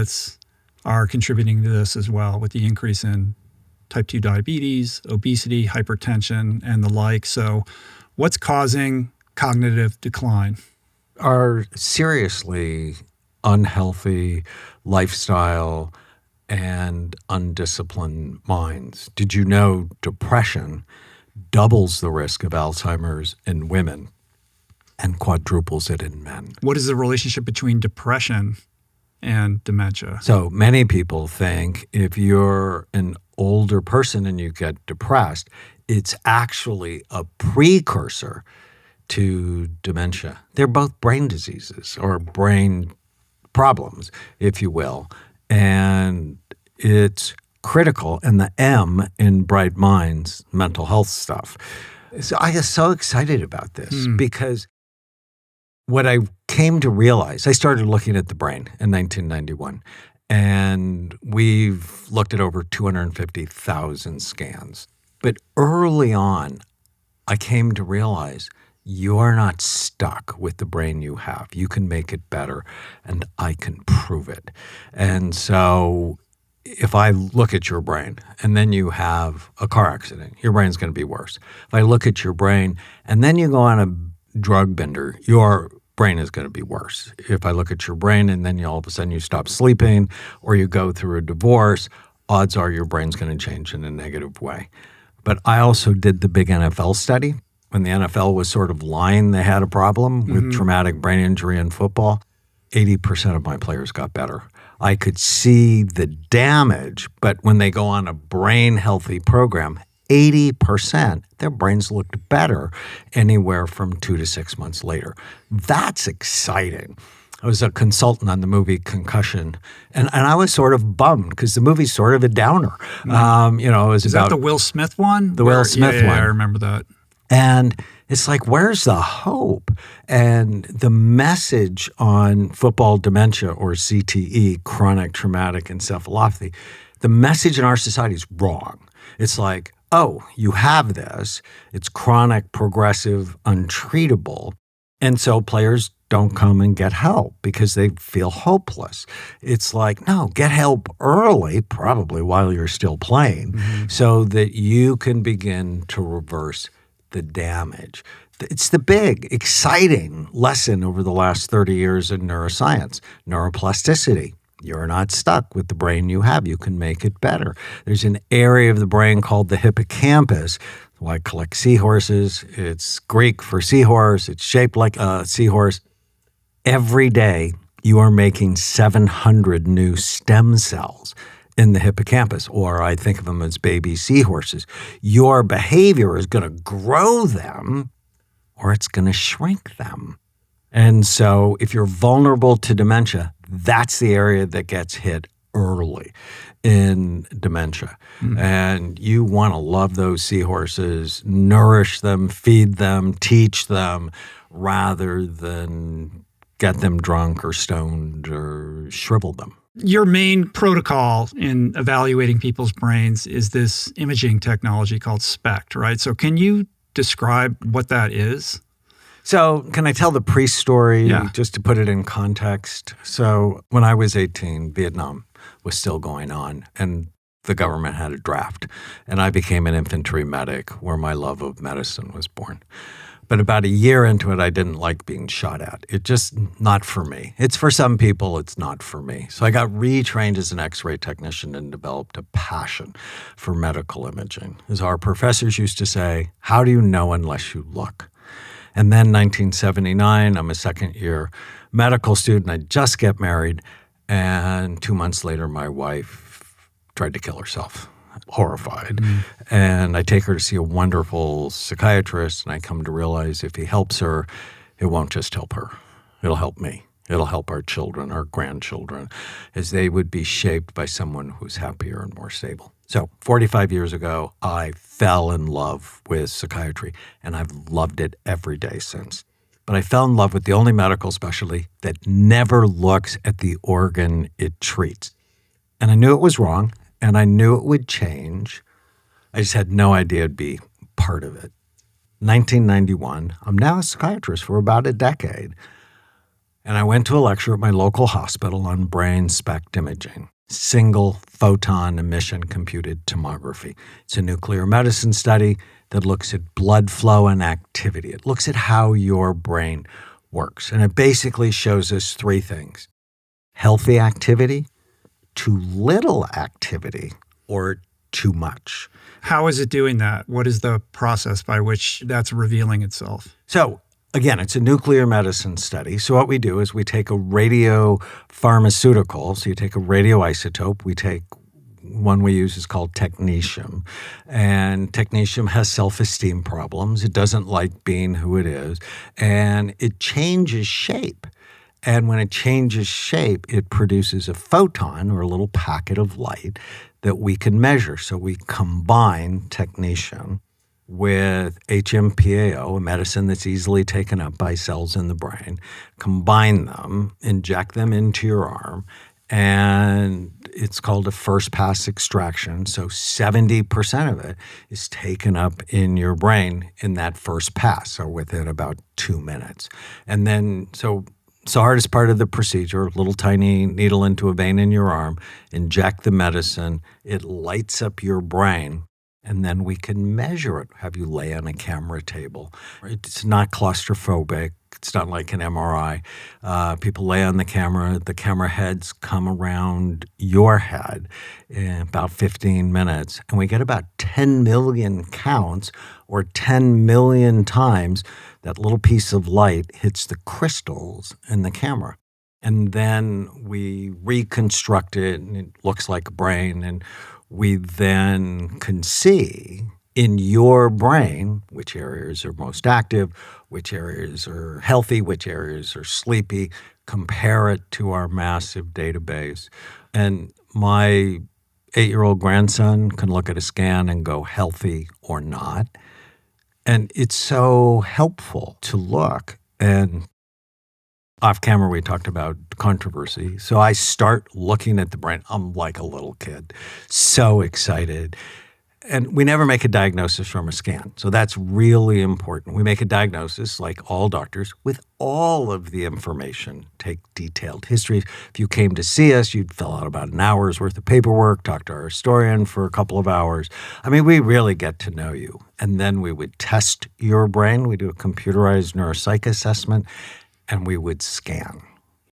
habits are contributing to this as well, with the increase in type 2 diabetes, obesity, hypertension, and the like. So what's causing cognitive decline? Our seriously unhealthy lifestyle and undisciplined minds. Did you know depression doubles the risk of Alzheimer's in women and quadruples it in men? What is the relationship between depression and dementia? So many people think if you're an older person and you get depressed, it's actually a precursor to dementia. They're both brain diseases or brain problems, if you will. And it's critical in the M in Bright Minds mental health stuff. So I get so excited about this because what I came to realize, I started looking at the brain in 1991, and we've looked at over 250,000 scans. But early on, I came to realize you're not stuck with the brain you have. You can make it better, and I can prove it. And so if I look at your brain and then you have a car accident, your brain's going to be worse. If I look at your brain and then you go on a drug bender, your brain is going to be worse. If I look at your brain and then all of a sudden you stop sleeping or you go through a divorce, odds are your brain's going to change in a negative way. But I also did the big NFL study. When the NFL was sort of lying they had a problem with traumatic brain injury in football, 80% of my players got better. I could see the damage, but when they go on a brain healthy program, 80%, their brains looked better anywhere from 2 to 6 months later. That's exciting. I was a consultant on the movie Concussion, and I was sort of bummed because the movie's sort of a downer. It was Is that the Will Smith one? The Will Smith one. Yeah, I remember that. And it's like, where's the hope? And the message on football dementia, or CTE, chronic traumatic encephalopathy, the message in our society is wrong. It's like, oh, you have this. It's chronic, progressive, untreatable. And so players don't come and get help because they feel hopeless. It's like, no, get help early, probably while you're still playing, so that you can begin to reverse the damage. It's the big, exciting lesson over the last 30 years in neuroscience, neuroplasticity. You're not stuck with the brain you have. You can make it better. There's an area of the brain called the hippocampus. I collect seahorses. It's Greek for seahorse. It's shaped like a seahorse. Every day, you are making 700 new stem cells in the hippocampus, or I think of them as baby seahorses. Your behavior is going to grow them, or it's going to shrink them. And so if you're vulnerable to dementia, that's the area that gets hit early in dementia. And you want to love those seahorses, nourish them, feed them, teach them, rather than get them drunk or stoned or shrivel them. Your main protocol in evaluating people's brains is this imaging technology called SPECT, right? So can you describe what that is? So can I tell the pre-story Yeah. just to put it in context? So when I was 18, Vietnam was still going on, and the government had a draft. And I became an infantry medic where my love of medicine was born. But about a year into it, I didn't like being shot at. It just not for me. It's for some people, it's not for me. So I got retrained as an X-ray technician and developed a passion for medical imaging. As our professors used to say, how do you know unless you look? And then 1979, I'm a second-year medical student. I just get married, and 2 months later, my wife tried to kill herself. Horrified. And I take her to see a wonderful psychiatrist, and I come to realize if he helps her, it won't just help her. It'll help me. It'll help our children, our grandchildren, as they would be shaped by someone who's happier and more stable. So 45 years ago, I fell in love with psychiatry, and I've loved it every day since. But I fell in love with the only medical specialty that never looks at the organ it treats. And I knew it was wrong, and I knew it would change. I just had no idea it'd be part of it. 1991, I'm now a psychiatrist for about a decade. And I went to a lecture at my local hospital on brain SPECT imaging, single photon emission computed tomography. It's a nuclear medicine study that looks at blood flow and activity. It looks at how your brain works. And it basically shows us three things: healthy activity, too little activity, or too much. How is it doing that? What is the process by which that's revealing itself? So again, it's a nuclear medicine study. So what we do is we take a radiopharmaceutical. So you take a radioisotope. We take one we use is called technetium. And technetium has self-esteem problems. It doesn't like being who it is. And it changes shape. And when it changes shape, it produces a photon, or a little packet of light, that we can measure. So we combine technetium with HMPAO, a medicine that's easily taken up by cells in the brain, combine them, inject them into your arm, and it's called a first-pass extraction. So 70% of it is taken up in your brain in that first pass, so within about 2 minutes. And then, so it's the hardest part of the procedure: little tiny needle into a vein in your arm, inject the medicine, it lights up your brain, and then we can measure it, have you lay on a camera table. It's not claustrophobic. It's not like an MRI. People lay on the camera heads come around your head in about 15 minutes, and we get about 10 million counts, or 10 million times that little piece of light hits the crystals in the camera. And then we reconstruct it, and it looks like a brain, and we then can see in your brain which areas are most active, which areas are healthy, which areas are sleepy, compare it to our massive database. And my 8-year-old grandson can look at a scan and go healthy or not. And it's so helpful to look. And off camera, we talked about controversy. So I start looking at the brain. I'm like a little kid, so excited. And we never make a diagnosis from a scan. So that's really important. We make a diagnosis, like all doctors, with all of the information. Take detailed histories. If you came to see us, you'd fill out about an hour's worth of paperwork, talk to our historian for a couple of hours. I mean, we really get to know you. And then we would test your brain. We do a computerized neuropsych assessment, and we would scan.